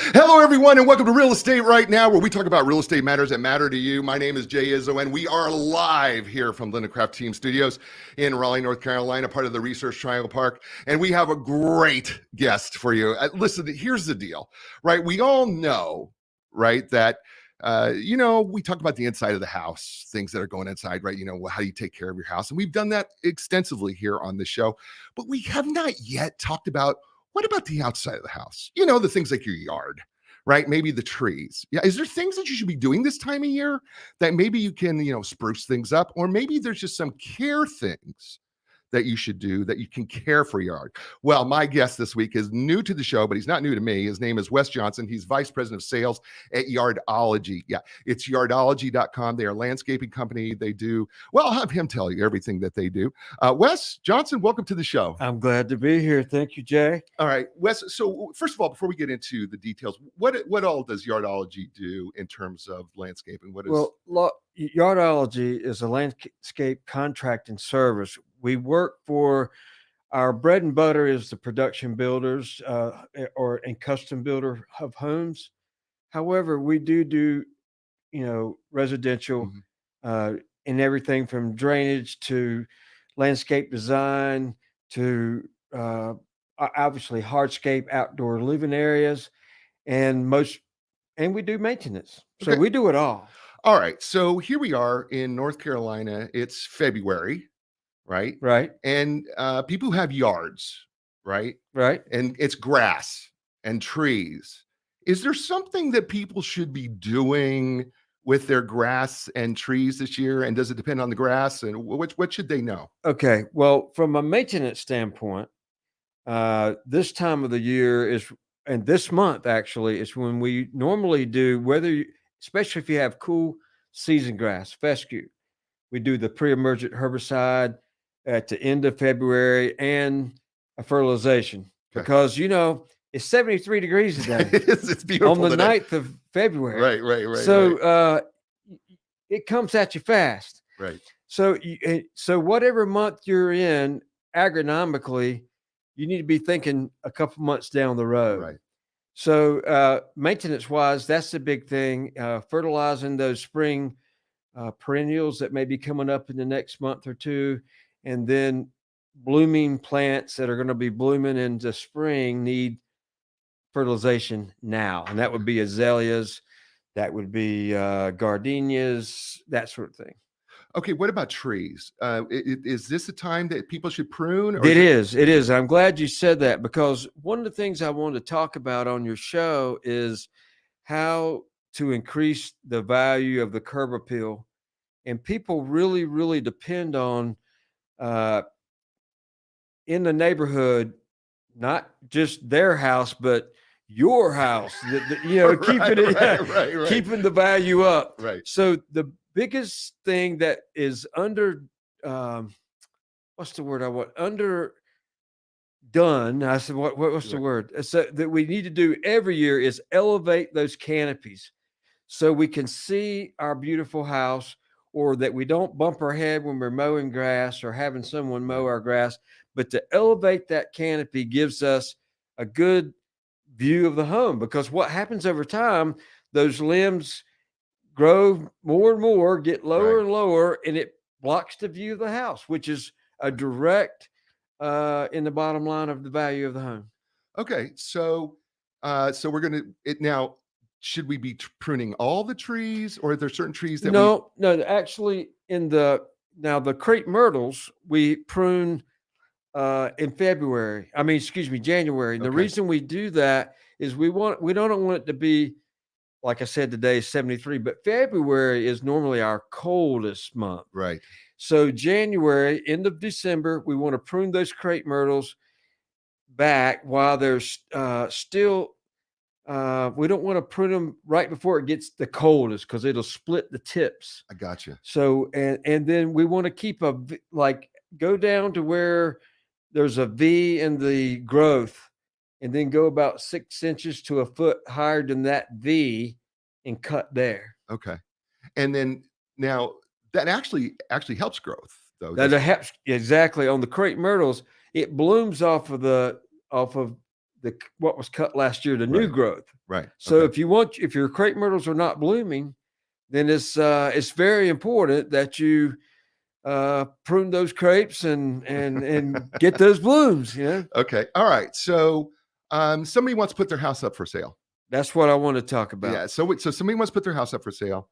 Hello, everyone, and welcome to Real Estate Right Now, where we talk about real estate matters that matter to you. My name is Jay Izzo, and we are live here from Lindencraft Team Studios in Raleigh, North Carolina, part of the Research Triangle Park. And we have a great guest for you. Listen, here's the deal, right? We all know, right, that we talk about the inside of the house, things that are going inside, right? How do you take care of your house? And we've done that extensively here on the show, but we have not yet talked about what about the outside of the house? The things like your yard, right? Maybe the trees. Yeah. Is there things that you should be doing this time of year that maybe you can, spruce things up? Or maybe there's just some care things that you should do that you can care for your yard. Well, my guest this week is new to the show, but he's not new to me. His name is Wes Johnson. He's Vice President of Sales at Yardology. Yeah, it's yardology.com. They are a landscaping company. I'll have him tell you everything that they do. Wes Johnson, welcome to the show. I'm glad to be here. Thank you, Jay. All right, Wes. So first of all, before we get into the details, what all does Yardology do in terms of landscaping? Yardology is a landscape contracting service. We work for our bread and butter is the production builders and custom builder of homes. However, we do residential and everything from drainage to landscape design to obviously hardscape outdoor living areas and we do maintenance. So we do it all. All right. So here we are in North Carolina. It's February. Right. And people who have yards, right? And it's grass and trees. Is there something that people should be doing with their grass and trees this year? And does it depend on the grass? And what should they know? Okay. Well, from a maintenance standpoint, this time of the year and this month actually is when we normally do, especially if you have cool season grass, fescue, we do the pre-emergent herbicide at the end of February and a fertilization because it's 73 degrees today. It's beautiful on the today. 9th of February. Right. So it comes at you fast. Right. So whatever month you're in, agronomically, you need to be thinking a couple months down the road. Right. So maintenance wise, that's the big thing. Fertilizing those spring perennials that may be coming up in the next month or two. And then blooming plants that are going to be blooming into spring need fertilization now. And that would be azaleas, that would be gardenias, that sort of thing. Okay, what about trees? Is this a time that people should prune? It is. I'm glad you said that because one of the things I wanted to talk about on your show is how to increase the value of the curb appeal. And people really, really depend on in the neighborhood, not just their house, but your house, keeping the value up. Right. So the biggest thing that is underdone, I said, what's the word? So that we need to do every year is elevate those canopies so we can see our beautiful house, or that we don't bump our head when we're mowing grass or having someone mow our grass, but to elevate that canopy gives us a good view of the home, because what happens over time, those limbs grow more and more, get lower and lower, and it blocks the view of the house, which is a direct in the bottom line of the value of the home. Okay. So we're going to now. Should we be pruning all the trees, or are there certain trees that No, actually the crepe myrtles we prune in January. And the reason we do that is we don't want it to be, like I said, today is 73, but February is normally our coldest month. Right. So January, end of December, we want to prune those crepe myrtles back while they're still. We don't want to prune them right before it gets the coldest because it'll split the tips. I got you. So, and then we want to keep go down to where there's a V in the growth and then go about 6 inches to a foot higher than that V and cut there. Okay. And then now that actually helps growth though. That helps exactly on the crepe myrtles. It blooms off of what was cut last year, the new Right. growth. Right. So Okay. if your crepe myrtles are not blooming, then it's very important that you prune those crepes and get those blooms. Okay. All right. So somebody wants to put their house up for sale. That's what I want to talk about. Yeah. So somebody wants to put their house up for sale,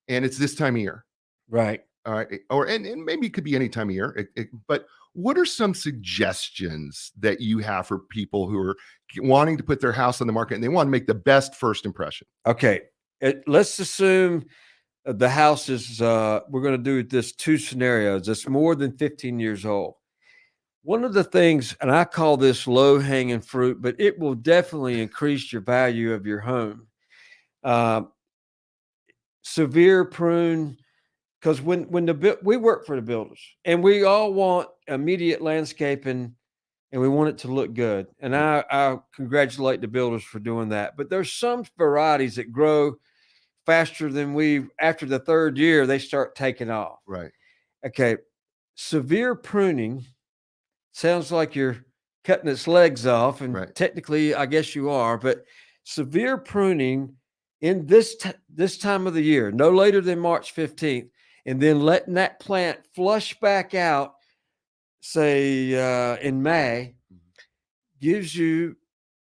and it's this time of year. Right. All right. And maybe it could be any time of year. But what are some suggestions that you have for people who are wanting to put their house on the market and they want to make the best first impression? Okay. Let's assume the house is, we're going to do this two scenarios. It's more than 15 years old. One of the things, and I call this low hanging fruit, but it will definitely increase your value of your home. Severe prune, because when we work for the builders and we all want immediate landscaping and we want it to look good. And I congratulate the builders for doing that. But there's some varieties that grow faster than after the third year, they start taking off. Right. Okay. Severe pruning sounds like you're cutting its legs off. And Right. technically, I guess you are. But severe pruning in this time of the year, no later than March 15th, and then letting that plant flush back out, say in May, gives you,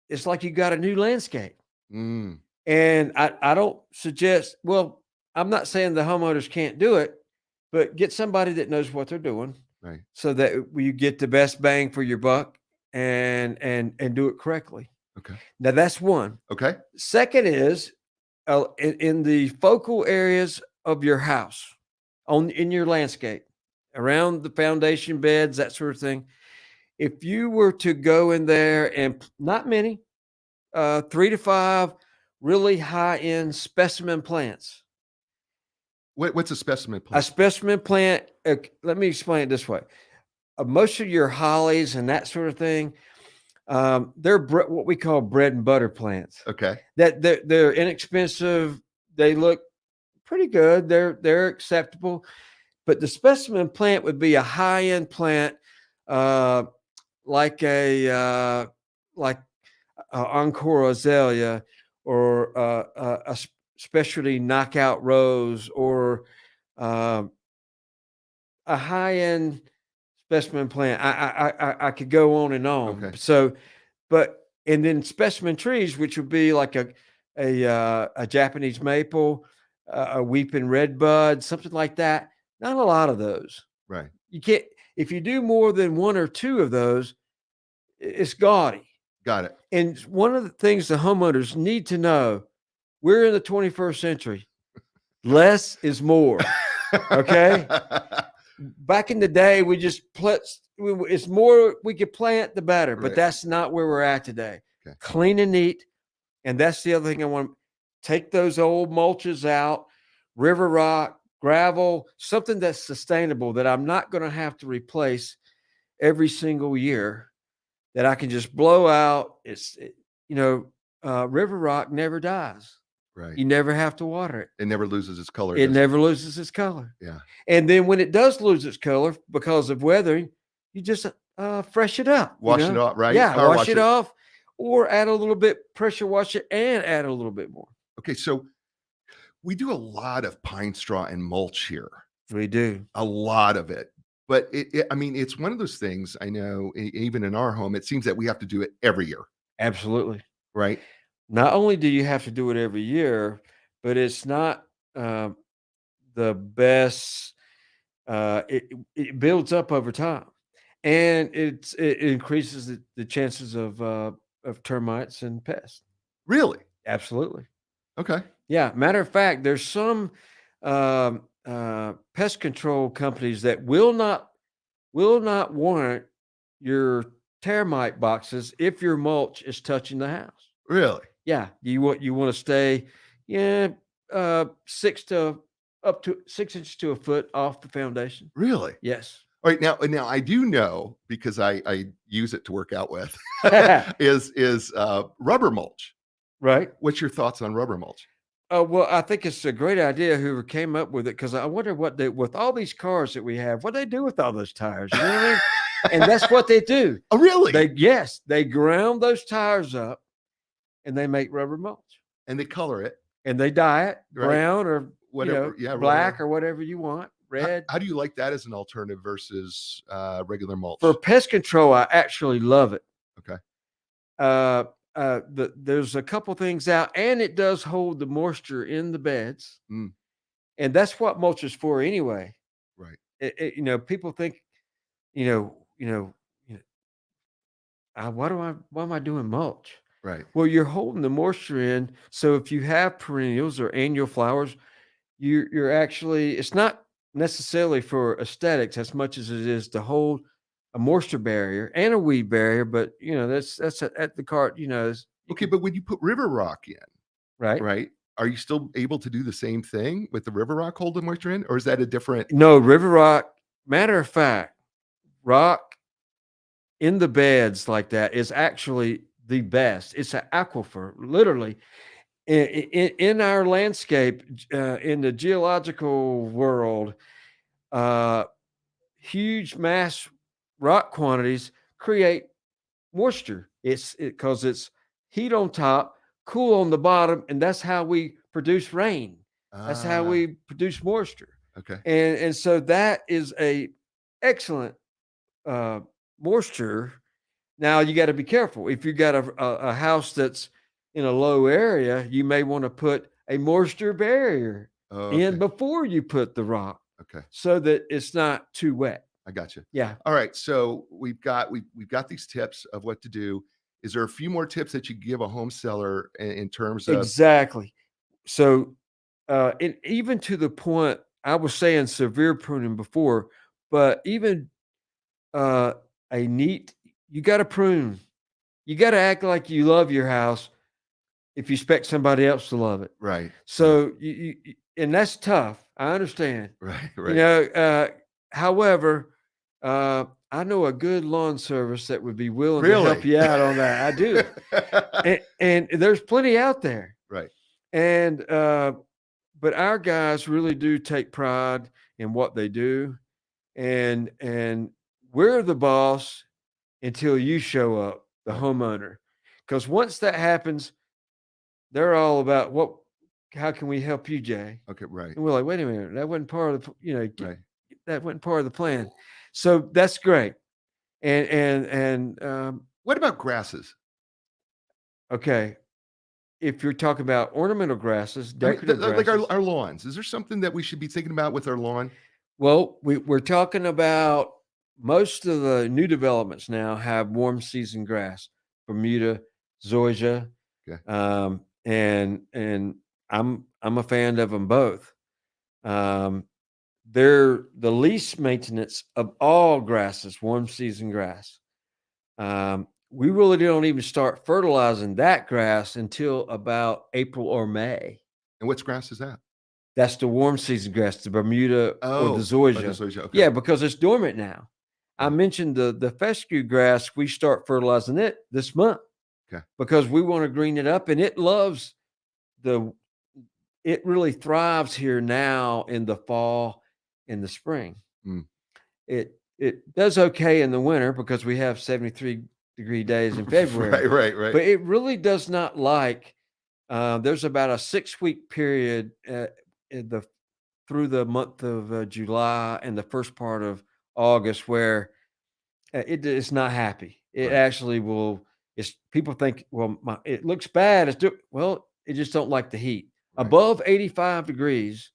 it's like you got a new landscape. Mm. And I don't suggest, well, I'm not saying the homeowners can't do it, but get somebody that knows what they're doing, Right. so that you get the best bang for your buck and do it correctly. Okay. Now that's one. Okay. Second is in the focal areas of your house, in your landscape, around the foundation beds, that sort of thing. If you were to go in there and not many, 3 to 5 really high-end specimen plants. What's a specimen A plant? specimen plant, let me explain it this way. Most of your hollies and that sort of thing, they're what we call bread and butter plants. Okay. That they're inexpensive. They look pretty good. They're acceptable. But the specimen plant would be a high-end plant, like a Encore azalea, or a specialty knockout rose, or a high-end specimen plant. I could go on and on. Okay. So, and then specimen trees, which would be like a Japanese maple, a weeping redbud, something like that. Not a lot of those. Right. You can't, if you do more than one or two of those, it's gaudy. Got it. And one of the things the homeowners need to know, we're in the 21st century. Less is more. Okay. Back in the day, we just it's more we could plant, the better, but Right. that's not where we're at today. Okay. Clean and neat. And that's the other thing I want to take those old mulches out, river rock, gravel, something that's sustainable that I'm not going to have to replace every single year, that I can just blow out. River rock never dies. Right. You never have to water it. It never loses its color. It does never loses its color. Yeah. And then when it does lose its color because of weathering, you just fresh it up. Wash it off, right? Yeah, Power wash it off, or add a little bit, pressure wash it, and add a little bit more. Okay, so we do a lot of pine straw and mulch here. We do. A lot of it. But it's one of those things, I know, even in our home, it seems that we have to do it every year. Absolutely. Right. Not only do you have to do it every year, but it's not the best. It builds up over time, and it increases the chances of termites and pests. Really? Absolutely. Okay. Yeah. Matter of fact, there's some pest control companies that will not warrant your termite boxes if your mulch is touching the house. Really? Yeah. You want to stay up to 6 inches to a foot off the foundation. Really? Yes. All right. Now I do know, because I use it to work out with, is rubber mulch. Right. What's your thoughts on rubber mulch? Well, I think it's a great idea whoever came up with it, because I wonder with all these cars that we have, what they do with all those tires. You know what I mean? And that's what they do. Oh, really? They ground those tires up and they make rubber mulch. And they color it. And they dye it Right. brown or Whatever. Yeah. black Whatever. or whatever you want, red. How do you like that as an alternative versus regular mulch? For pest control, I actually love it. Okay. There's a couple things out, and it does hold the moisture in the beds. Mm. And that's what mulch is for anyway. Right. People think, why am I doing mulch? Right. Well, you're holding the moisture in. So if you have perennials or annual flowers, you're actually, it's not necessarily for aesthetics as much as it is to hold a moisture barrier and a weed barrier. But that's at the cart. Okay, but when you put river rock in, right? right, are you still able to do the same thing with the river rock holding moisture in, or is that a different? No, river rock. Matter of fact, rock in the beds like that is actually the best. It's an aquifer, literally. In our landscape, in the geological world, huge mass rock quantities create moisture. It's because it's heat on top, cool on the bottom, and that's how we produce rain. That's how we produce moisture. Okay. And so that is a excellent moisture. Now you got to be careful. If you got a house that's in a low area, you may want to put a moisture barrier in before you put the rock. Okay. So that it's not too wet. I got you. Yeah. All right. So we've got these tips of what to do. Is there a few more tips that you give a home seller in terms of? Exactly. So even to the point, I was saying severe pruning before, but even you got to prune. You got to act like you love your house if you expect somebody else to love it. Right. So and that's tough. I understand. Right. Right. However, I know a good lawn service that would be willing to help you out on that. I do. and there's plenty out there. Right. And but our guys really do take pride in what they do. And we're the boss until you show up, the homeowner. Because once that happens, they're all about how can we help you, Jay? Okay, right. And we're like, wait a minute, that wasn't part of the, right. That wasn't part of the plan. So that's great. And what about grasses? Okay. If you're talking about ornamental grasses, decorative grasses, like our lawns, is there something that we should be thinking about with our lawn? Well, we're talking about most of the new developments now have warm season grass, Bermuda, zoysia, and I'm a fan of them both. They're the least maintenance of all grasses, warm season grass. We really don't even start fertilizing that grass until about April or May. And which grass is that? That's the warm season grass, the Bermuda or the zoysia. Okay. Yeah, because it's dormant now. I mentioned the fescue grass. We start fertilizing it this month. Okay. Because we want to green it up, and it loves it really thrives here now in the fall and the spring. Mm. It does okay in the winter because we have 73-degree days in February. Right. But it really does not like. There's about a 6-week period through the month of July and the first part of August where it is not happy. It actually will. People think, well, it looks bad. It just don't like the heat. Right. Above 85 degrees,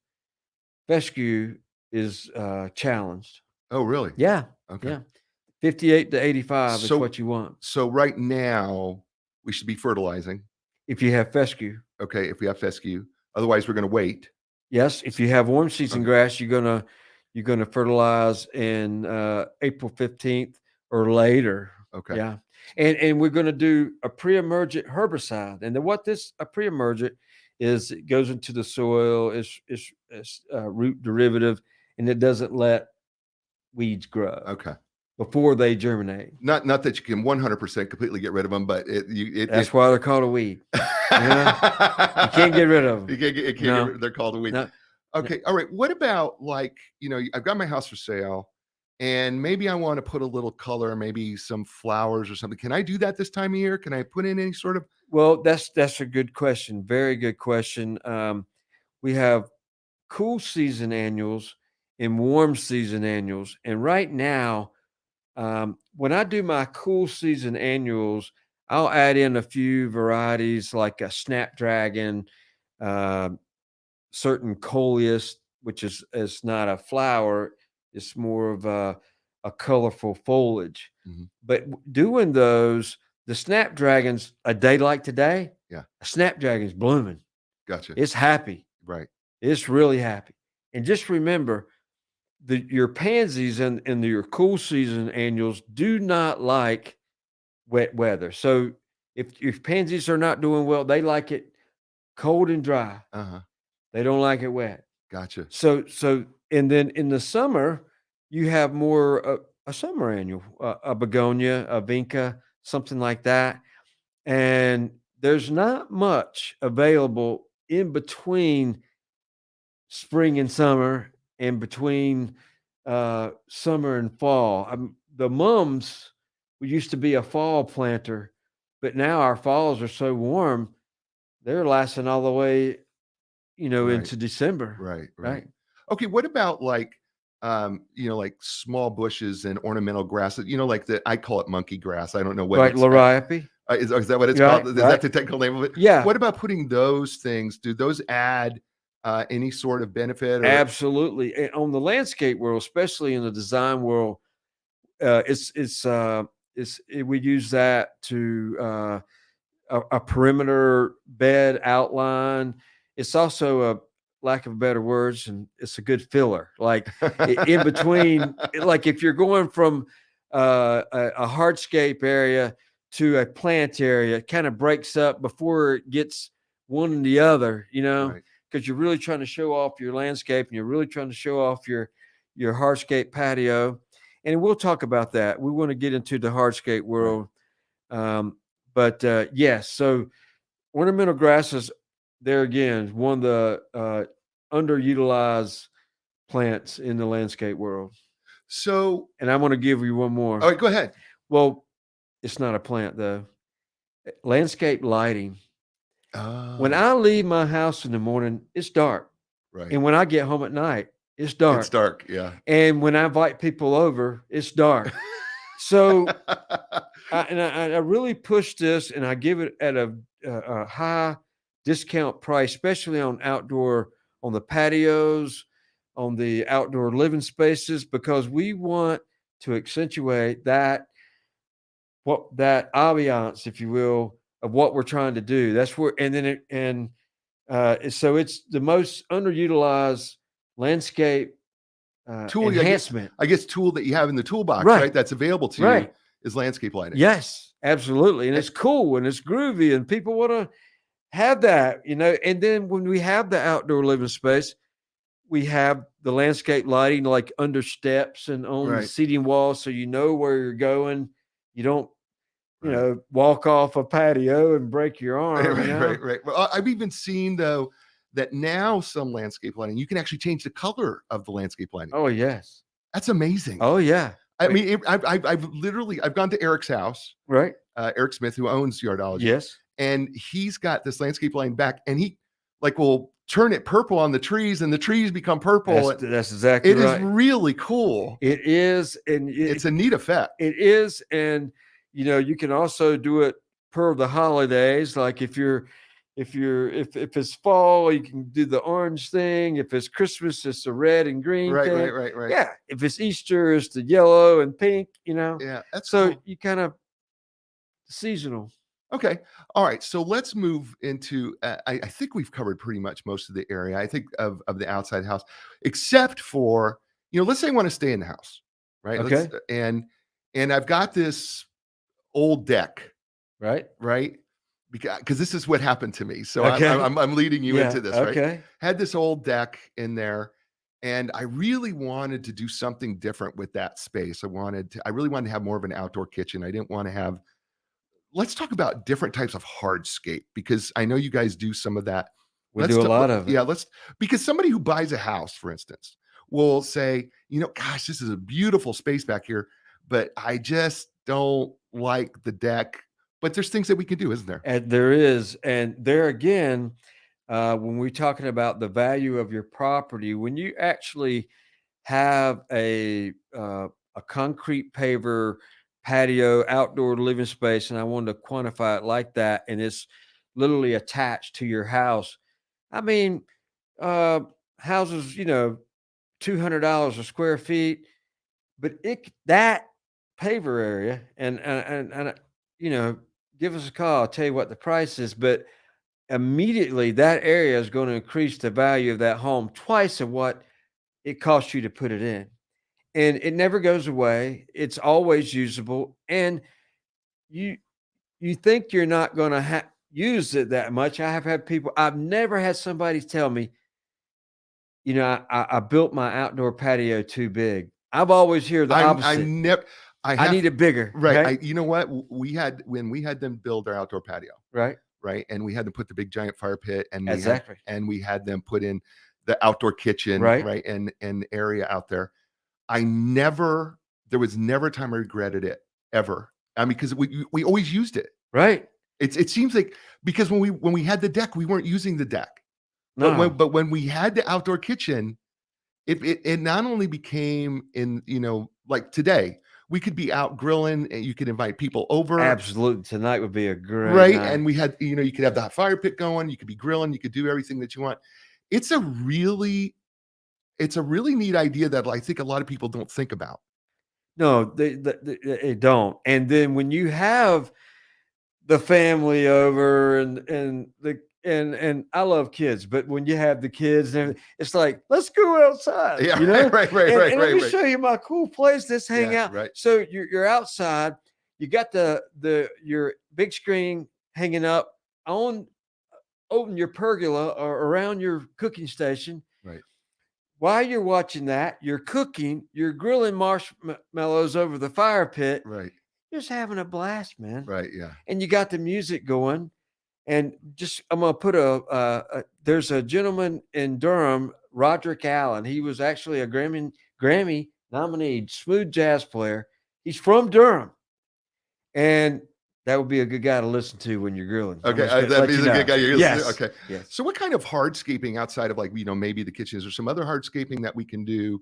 fescue is challenged. Oh, really? Yeah. Okay. Yeah. 58 to 85 is what you want. So right now we should be fertilizing. If you have fescue. Okay. If we have fescue, otherwise we're going to wait. Yes. If you have warm season grass, you're gonna fertilize in April 15th or later. Okay. Yeah. And we're going to do a pre-emergent herbicide. And then a pre-emergent is, it goes into the soil, it's root derivative, and it doesn't let weeds grow. Okay. Before they germinate. Not that you can 100% completely get rid of them, but that's why they're called a weed. You can't get rid of them. They're called a weed. No. Okay. All right. What about I've got my house for sale and maybe I want to put a little color, maybe some flowers or something. Can I do that this time of year? Can I put in any sort of? Well, that's a good question. Very good question. We have cool season annuals and warm season annuals, and right now, when I do my cool season annuals, I'll add in a few varieties like a snapdragon, uh, certain coleus, which is not a flower, it's more of a colorful foliage. Mhm. But doing those, the snapdragons, a day like today, Yeah, a snapdragon's blooming. gotcha. It's happy. Right. It's really happy. And just remember, your pansies and your cool season annuals do not like wet weather. So if pansies are not doing well, they like it cold and dry. Uh-huh. They don't like it wet. Gotcha. So and then in the summer, you have more a summer annual, a begonia, a vinca, something like that. And there's not much available in between spring and summer and between summer and fall. The mums we used to be a fall planter, but now our falls are so warm, they're lasting all the way, Right. into December. Right. Right. Right. Okay. What about like, like small bushes and ornamental grasses? Like I call it monkey grass. I don't know what Right. it's. Liriope. Is that what it's Right. called? Is that Right. the technical name of it? Yeah. What about putting those things? Do those add any sort of benefit or? Absolutely. And on the landscape world, especially in the design world, we use that to a perimeter bed outline. It's also a lack of better words, and it's a good filler. Like in between, like if you're going from a hardscape area to a plant area, it kind of breaks up before it gets one and the other, Right. because you're really trying to show off your landscape and you're really trying to show off your hardscape patio. And we'll talk about that. We want to get into the hardscape Right. world. Um, but yes, so ornamental grasses, there again, is one of the underutilized plants in the landscape world. So, And I want to give you one more. all right, go ahead. Well, it's not a plant though. Landscape lighting. When Oh, I leave my house in the morning, it's dark. right. And when I get home at night, it's It's dark. dark. Yeah. And when I invite people over, it's dark. So I really push this, and I give it at a high discount price, especially on the patios, on the outdoor living spaces, because we want to accentuate that ambiance, if you will, of what we're trying to do. That's where, and then so it's the most underutilized landscape Tool, enhancement. I guess tool that you have in the toolbox, Right. right? That's available to you Right. is landscape lighting. Yes, absolutely. And it's cool and it's groovy and people want to have that, And then when we have the outdoor living space, we have the landscape lighting like under steps and on the Right. seating walls. So you know where you're going. You don't, Right. walk off a patio and break your arm. Right. Well, I've even seen though that now some landscape lighting, you can actually change the color of the landscape lighting. Oh, yes. That's amazing. Oh, yeah. I mean, I've gone to Eric's house, Right. Eric Smith, who owns Yardology. Yes. And he's got this landscape lighting back, and he will turn it purple on the trees, and the trees become purple. That's exactly right. right. It is really cool. It is, and it's a neat effect. It is, and you can also do it per the holidays. Like if it's fall, you can do the orange thing. If it's Christmas, it's the red and green thing. Right. Yeah. If it's Easter, it's the yellow and pink. Yeah, that's so cool. you kind of seasonal. Okay. All right. So let's move into. I think we've covered pretty much most of the area. I think of the outside house, except for let's say I want to stay in the house, right? Okay. And I've got this old deck, right? Because this is what happened to me. So okay. I'm leading you into this, right? Okay. Had this old deck in there, and I really wanted to do something different with that space. I really wanted to have more of an outdoor kitchen. I didn't want to have. Let's talk about different types of hardscape, because I know you guys do some of that. We do a lot of it. Yeah, because somebody who buys a house, for instance, will say, gosh, this is a beautiful space back here, but I just don't like the deck. But there's things that we can do, isn't there? And there is, and there again, when we're talking about the value of your property, when you actually have a concrete paver patio, outdoor living space, and I wanted to quantify it like that, and it's literally attached to your house. I mean, uh, houses, $200 a square feet, but that paver area, and give us a call. I'll tell you what the price is, but immediately that area is going to increase the value of that home twice of what it costs you to put it in. And it never goes away. It's always usable. And you you think you're not going to use it that much. I have had people, I've never had somebody tell me, I built my outdoor patio too big. I've always heard the opposite. I need it bigger. Right. Okay? You know what? When we had them build our outdoor patio, Right. right, and we had them put the big giant fire pit, and Exactly. we had them put in the outdoor kitchen, Right. and area out there. There was never a time I regretted it, ever. I mean, because we always used it. Right. It seems like, because when we had the deck, we weren't using the deck. No. But when we had the outdoor kitchen, it not only became like today, we could be out grilling and you could invite people over. Absolutely. Tonight would be a great Right. night. And we had, you could have the fire pit going, you could be grilling, you could do everything that you want. It's a really neat idea that I think a lot of people don't think about. No, they don't. And then when you have the family over and I love kids, but when you have the kids and it's like, let's go outside. Yeah, right. And let me show you my cool place. Let's hang out. Right. So you're outside. You got your big screen hanging up on your pergola or around your cooking station. Right. While you're watching that, you're cooking, you're grilling marshmallows over the fire pit. Right. Just having a blast, man. Right. Yeah. And you got the music going. And I'm going to put there's a gentleman in Durham, Roderick Allen. He was actually a Grammy nominee, smooth jazz player. He's from Durham. And that would be a good guy to listen to when you're grilling. Okay, that'd be a good guy. Yes. Okay. Yes. So what kind of hardscaping outside of, like, maybe the kitchen, is there some other hardscaping that we can do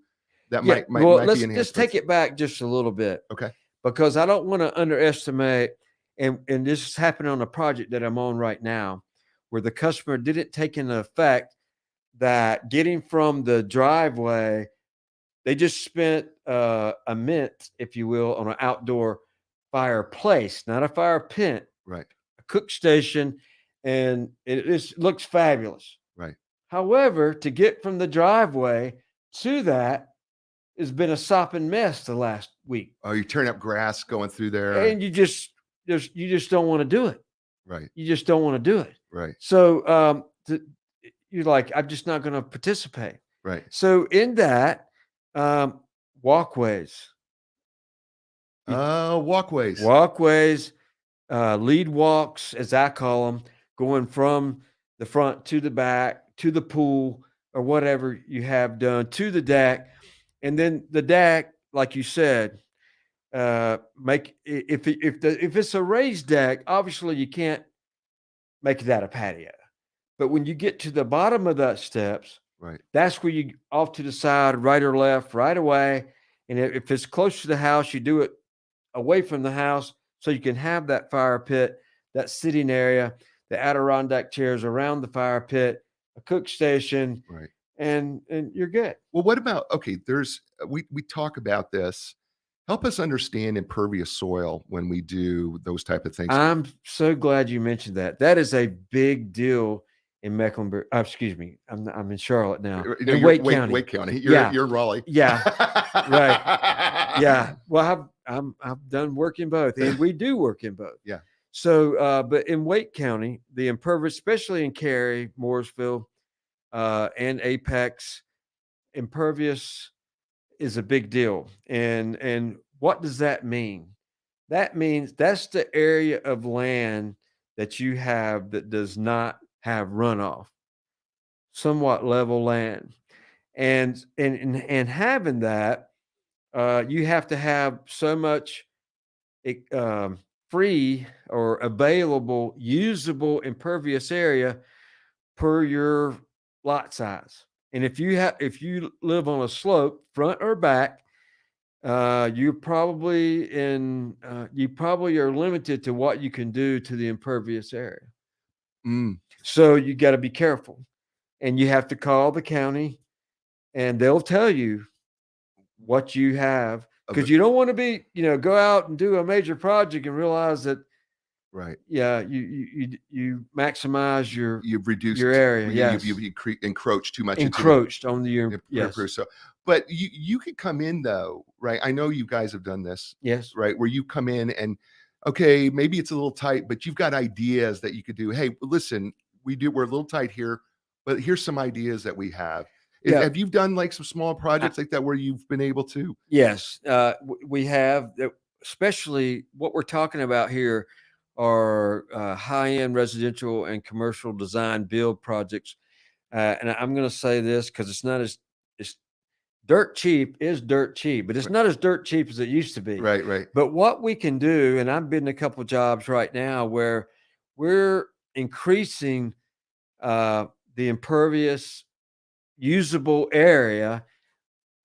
that might be enhanced? Let's take it back just a little bit. Okay. Because I don't want to underestimate, and this is happening on a project that I'm on right now, where the customer didn't take into effect that getting from the driveway, they just spent a mint, if you will, on an outdoor fireplace, not a fire pit, Right. a cook station, and it looks fabulous. Right. However, to get from the driveway to that has been a sopping mess the last week. Oh, you turn up grass going through there, and you just don't want to do it. Right. You just don't want to do it. Right. So you're like, I'm just not going to participate. Right. So in that, walkways, lead walks, as I call them, going from the front to the back to the pool or whatever you have done to the deck. And then the deck, like you said, if it's a raised deck, obviously you can't make that a patio. But when you get to the bottom of that steps, right, that's where you off to the side, right or left, right away. And if it's close to the house, you do it away from the house so you can have that fire pit, that sitting area, the Adirondack chairs around the fire pit, a cook station, right, and you're good. Well, what about, okay, we talk about this. Help us understand impervious soil when we do those type of things. I'm so glad you mentioned that. That is a big deal in Mecklenburg. Excuse me, I'm in Charlotte now. In Wake County. Wake County. You're in Raleigh. Yeah. Right. Yeah. Well, I've done work in both, and we do work in both. Yeah. So, but in Wake County, the impervious, especially in Cary, Mooresville, and Apex, impervious is a big deal. And what does that mean? That means that's the area of land that you have that does not have runoff, somewhat level land. And having that, you have to have so much free or available usable impervious area per your lot size. And if you live on a slope, front or back, you probably are limited to what you can do to the impervious area. Mm. So you got to be careful, and you have to call the county, and they'll tell you what you have, because you don't want to go out and do a major project and realize that, Right. yeah, you maximize You've reduced your area. Yes. You've encroached too much Encroached on your into yes. so, but you could come in though, right? I know you guys have done this, Yes. right? Where you come in and okay, maybe it's a little tight, but you've got ideas that you could do. Hey, listen, we're a little tight here, but here's some ideas that we have. Yeah. Have you done like some small projects like that where you've been able to? Yes, we have. Especially what we're talking about here are high-end residential and commercial design build projects. And I'm going to say this because it's dirt cheap, but it's not as dirt cheap as it used to be. Right, right. But what we can do, and I'm bidding a couple of jobs right now where we're increasing the impervious usable area,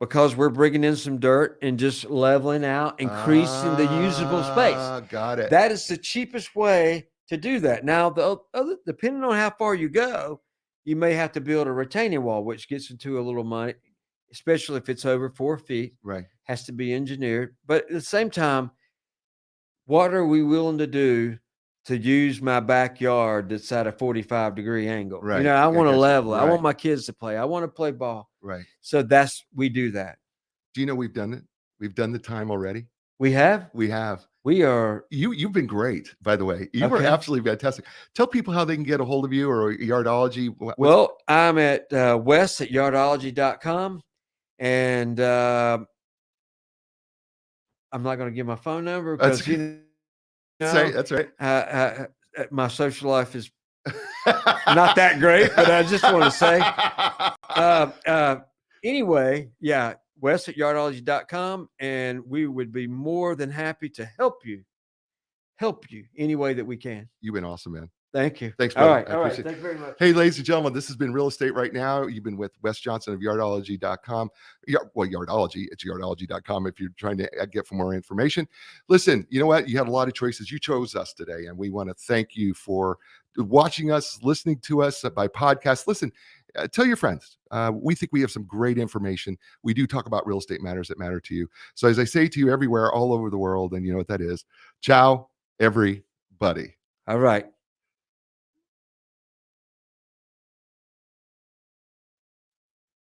because we're bringing in some dirt and just leveling out, increasing the usable space. Got it. That is the cheapest way to do that. Now, the other, depending on how far you go, you may have to build a retaining wall, which gets into a little money, especially if it's over 4 feet. Right. Has to be engineered. But at the same time, what are we willing to do to use my backyard that's at a 45-degree angle? Right. I want to level it. I Right. want my kids to play. I want to play ball. Right. So we do that. Do you know we've done it? We've done the time already. We have? We have. We are. You've been great, by the way. You were absolutely fantastic. Tell people how they can get a hold of you or Yardology. Well, I'm at wes@yardology.com, and I'm not going to give my phone number because that's right. My social life is not that great, but I just want to say, anyway, yeah, wes@yardology.com, and we would be more than happy to help you any way that we can. You've been awesome, man. Thank you. Thanks, brother. All right. Thank you very much. Hey, ladies and gentlemen, this has been Real Estate Right Now. You've been with Wes Johnson of Yardology.com. Yardology, it's yardology.com if you're trying to get for more information. Listen, you know what? You had a lot of choices. You chose us today, and we want to thank you for watching us, listening to us by podcast. Listen, tell your friends. We think we have some great information. We do talk about real estate matters that matter to you. So as I say to you everywhere, all over the world, and you know what that is, ciao, everybody. All right.